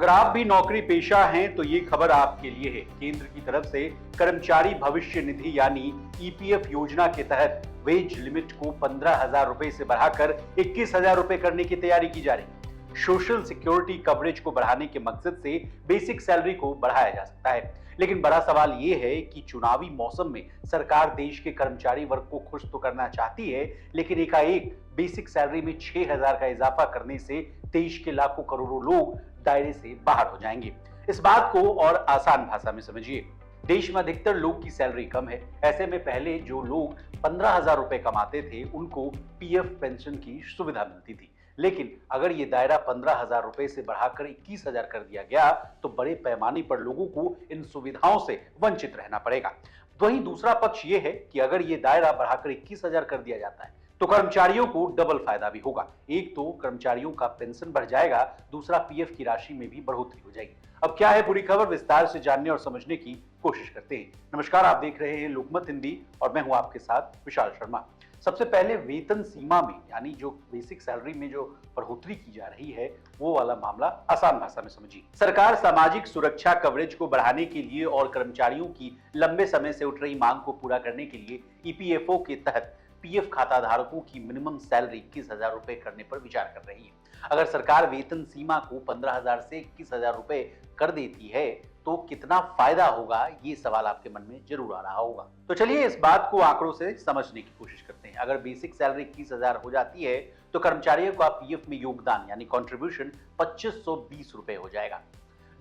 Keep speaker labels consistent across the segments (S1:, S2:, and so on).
S1: अगर आप भी नौकरी पेशा हैं तो ये खबर आपके लिए है। केंद्र की तरफ से कर्मचारी भविष्य निधि यानी ईपीएफ योजना के तहत वेज लिमिट को 15,000 रुपए से बढ़ाकर 21,000 रुपए करने की तैयारी की जा रही है। सोशल सिक्योरिटी कवरेज को बढ़ाने के मकसद से बेसिक सैलरी को बढ़ाया जा सकता है, लेकिन बड़ा सवाल ये है कि चुनावी मौसम में सरकार देश के कर्मचारी वर्ग को खुश तो करना चाहती है, लेकिन एकाएक बेसिक सैलरी में 6,000 का इजाफा करने से देश के लाखों करोड़ों लोग दायरे से बाहर हो जाएंगे। इस बात को और आसान भाषा में समझिए। देश में अधिकतर लोग की सैलरी कम है। ऐसे में पहले जो लोग 15,000 रुपए कमाते थे उनको पीएफ पेंशन की सुविधा मिलती थी, लेकिन अगर ये दायरा 15,000 रुपए से बढ़ाकर 21,000 कर दिया गया तो बड़े पैमाने पर लोगों को इन सुविधाओं से वंचित रहना पड़ेगा। वहीं दूसरा पक्ष ये है कि अगर ये दायरा बढ़ाकर 21,000 कर दिया जाता है तो कर्मचारियों को डबल फायदा भी होगा। एक तो कर्मचारियों का पेंशन बढ़ जाएगा, दूसरा पीएफ की राशि में भी बढ़ोतरी हो जाएगी। अब क्या है पूरी खबर, विस्तार से जानने और समझने की कोशिश करते हैं। नमस्कार, आप देख रहे हैं लोकमत हिंदी और मैं हूं आपके साथ विशाल शर्मा। सबसे पहले वेतन सीमा में यानी जो बेसिक सैलरी में जो बढ़ोतरी की जा रही है वो वाला मामला आसान भाषा में समझिए। सरकार सामाजिक सुरक्षा कवरेज को बढ़ाने के लिए और कर्मचारियों की लंबे समय से उठ रही मांग को पूरा करने के लिए ईपीएफओ के तहत पीएफ खाता धारकों की मिनिमम सैलरी 21,000 रुपए करने पर विचार कर रही है। अगर सरकार वेतन सीमा को 15,000 से 21,000 रुपए कर देती है तो कितना फायदा होगा, ये सवाल आपके मन में जरूर आ रहा होगा। तो चलिए इस बात को आंकड़ों से समझने की कोशिश करते हैं। अगर बेसिक सैलरी 21,000 हो जाती है तो कर्मचारियों का पीएफ में योगदान यानी कॉन्ट्रीब्यूशन 2520 रुपए हो जाएगा,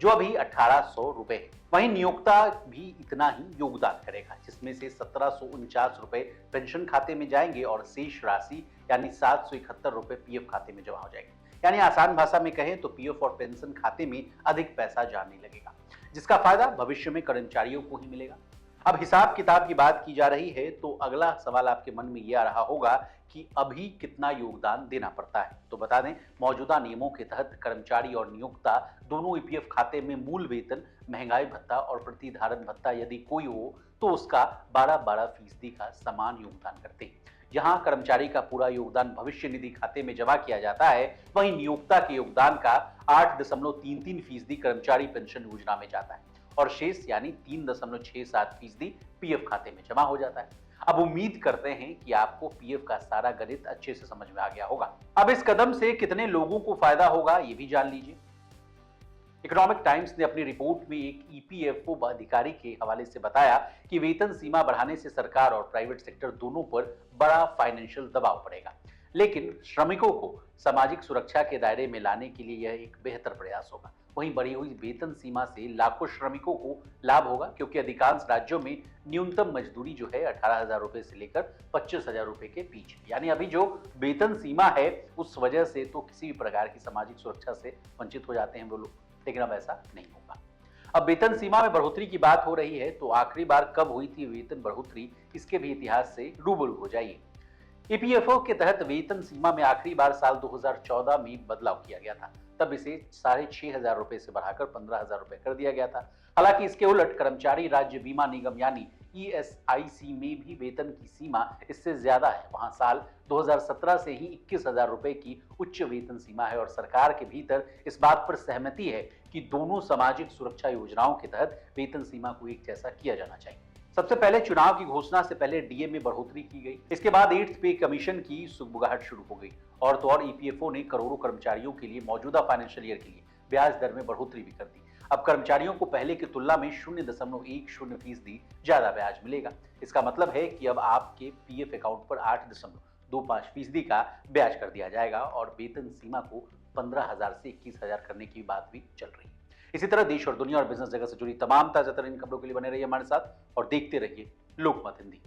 S1: जो अभी 1,800 रुपए है। वहीं नियोक्ता भी इतना ही योगदान करेगा, जिसमें से 1,749 रुपए पेंशन खाते में जाएंगे और शेष राशि यानी 771 रुपए पीएफ खाते में जमा हो जाएगी। यानी आसान भाषा में कहें तो पीएफ और पेंशन खाते में अधिक पैसा जाने लगेगा, जिसका फायदा भविष्य में कर्मचारियों को ही मिलेगा। अब हिसाब किताब की बात की जा रही है तो अगला सवाल आपके मन में यह आ रहा होगा कि अभी कितना योगदान देना पड़ता है। तो बता दें, मौजूदा नियमों के तहत कर्मचारी और नियोक्ता दोनों ईपीएफ खाते में मूल वेतन, महंगाई भत्ता और प्रतिधारण भत्ता यदि कोई हो तो उसका 12-12% का समान योगदान करते हैं। जहां कर्मचारी का पूरा योगदान भविष्य निधि खाते में जमा किया जाता है, वहीं नियोक्ता के योगदान का 8.33% कर्मचारी पेंशन योजना में जाता है और शेष यानी 3.67% पीएफ खाते में जमा हो जाता है। अब उम्मीद करते हैं कि आपको पीएफ का सारा गणित अच्छे से समझ में आ गया होगा। अब इस कदम से कितने लोगों को फायदा होगा ये भी जान लीजिए। इकोनॉमिक टाइम्स ने अपनी रिपोर्ट में एक ईपीएफओ अधिकारी के हवाले से बताया कि वेतन सीमा बढ़ाने से सरकार और प्राइवेट सेक्टर दोनों पर बड़ा फाइनेंशियल दबाव पड़ेगा, लेकिन श्रमिकों को सामाजिक सुरक्षा के दायरे में लाने के लिए यह एक बेहतर प्रयास होगा। वहीं बढ़ी हुई वेतन सीमा से लाखों श्रमिकों को लाभ होगा, क्योंकि अधिकांश राज्यों में न्यूनतम मजदूरी जो है 18,000 रुपए से लेकर 25,000 रुपए के बीच। यानी अभी जो वेतन सीमा है उस वजह से तो किसी भी प्रकार की सामाजिक सुरक्षा से वंचित हो जाते हैं वो लोग, लेकिन अब ऐसा नहीं होगा। अब वेतन सीमा में बढ़ोतरी की बात हो रही है तो आखिरी बार कब हुई थी वेतन बढ़ोतरी, इसके भी इतिहास से रूबरू हो जाइए। ईपीएफओ के तहत वेतन सीमा में आखिरी बार साल 2014 में बदलाव किया गया था। तब इसे 6,500 रुपए से बढ़ाकर 15,000 रुपए कर दिया गया था। हालांकि इसके उलट कर्मचारी राज्य बीमा निगम यानी ईएसआईसी में भी वेतन की सीमा इससे ज्यादा है। वहां साल 2017 से ही 21,000 रुपए की उच्च वेतन सीमा है और सरकार के भीतर इस बात पर सहमति है कि दोनों सामाजिक सुरक्षा योजनाओं के तहत वेतन सीमा को एक जैसा किया जाना चाहिए। सबसे पहले चुनाव की घोषणा से पहले डीए में बढ़ोतरी की गई। इसके बाद 8th पे कमीशन की सुगबुगाहट शुरू हो गई और तो और ईपीएफओ ने करोड़ों कर्मचारियों के लिए मौजूदा फाइनेंशियल ईयर के लिए ब्याज दर में बढ़ोतरी भी कर दी। अब कर्मचारियों को पहले की तुलना में 0.10% ज्यादा ब्याज मिलेगा। इसका मतलब है कि अब आपके पीएफ अकाउंट पर 8.25% का ब्याज कर दिया जाएगा और वेतन सीमा को 15,000 से 21,000 करने की बात भी चल रही है। इसी तरह देश और दुनिया और बिजनेस जगत से जुड़ी तमाम ताजा तरीन खबरों के लिए बने रहिए हमारे साथ और देखते रहिए लोकमत हिंदी।